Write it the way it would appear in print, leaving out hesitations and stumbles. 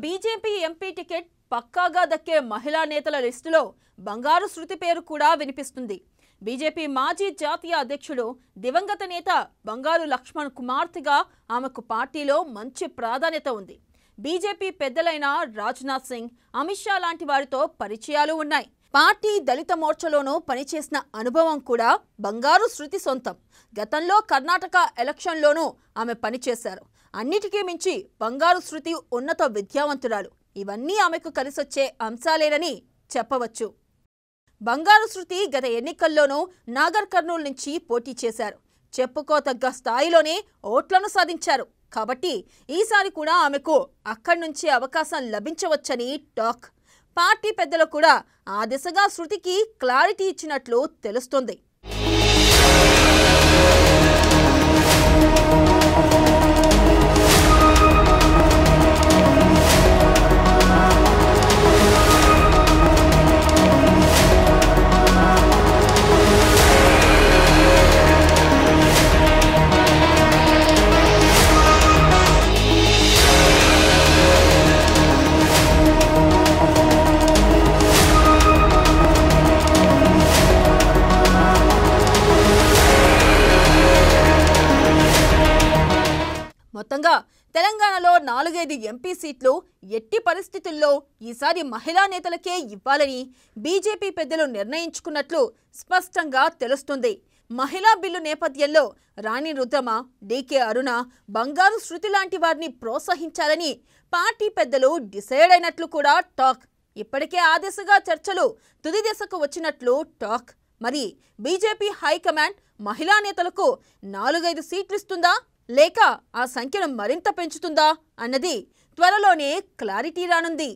BJP MP ticket పక్కాగా దక్కే మహిళా నేతల లిస్టులో బంగారు శృతి పేరు కూడా వినిపిస్తుంది. బీజేపీ మాజీ జాతీయ అధ్యక్షుడు దివంగత నేత బంగారు లక్ష్మణ్ కుమార్తెగా ఆమెకు పార్టీలో మంచి ప్రాధాన్యత ఉంది. బీజేపీ పెద్దలైన రాజ్నాథ్ సింగ్, అమిత్ షా లాంటి వారితో పరిచయాలు ఉన్నాయి. పార్టీ దళిత మోర్చాలోనూ పనిచేసిన అనుభవం కూడా బంగారు శృతి సొంతం. గతంలో కర్ణాటక ఎలక్షన్లోనూ ఆమె పనిచేశారు. అన్నిటికీ మించి బంగారు శృతి ఉన్నత విద్యావంతురాలు. ఇవన్నీ ఆమెకు కలిసొచ్చే అంశాలేనని చెప్పవచ్చు. బంగారు శృతి గత ఎన్నికల్లోనూ నాగర్ కర్నూల్ నుంచి పోటీ చేశారు. చెప్పుకోతగ్గ స్థాయిలోనే ఓట్లను సాధించారు. కాబట్టి ఈసారి కూడా ఆమెకు అక్కడి నుంచి అవకాశం లభించవచ్చని టాక్. పార్టీ పెద్దలు కూడా ఆ దిశగా శృతికి క్లారిటీ ఇచ్చినట్లు తెలుస్తుంది. మొత్తంగా తెలంగాణలో 4-5 ఎంపీ సీట్లు ఎట్టి పరిస్థితుల్లో ఈసారి మహిళా నేతలకే ఇవ్వాలని బీజేపీ పెద్దలు నిర్ణయించుకున్నట్లు స్పష్టంగా తెలుస్తుంది. మహిళా బిల్లు నేపథ్యంలో రాణి రుద్రమ, డీకే అరుణ, బంగారు శృతి లాంటి వారిని ప్రోత్సహించాలని పార్టీ పెద్దలు డిసైడ్ అయినట్లు కూడా టాక్. ఇప్పటికే ఆ దిశగా చర్చలు తుది దశకు వచ్చినట్లు టాక్. మరి బీజేపీ హైకమాండ్ మహిళా నేతలకు 4-5 సీట్లు ఇస్తుందా, లేక ఆ సంఖ్యను మరింత పెంచుతుందా అన్నది త్వరలోనే క్లారిటీ రానుంది.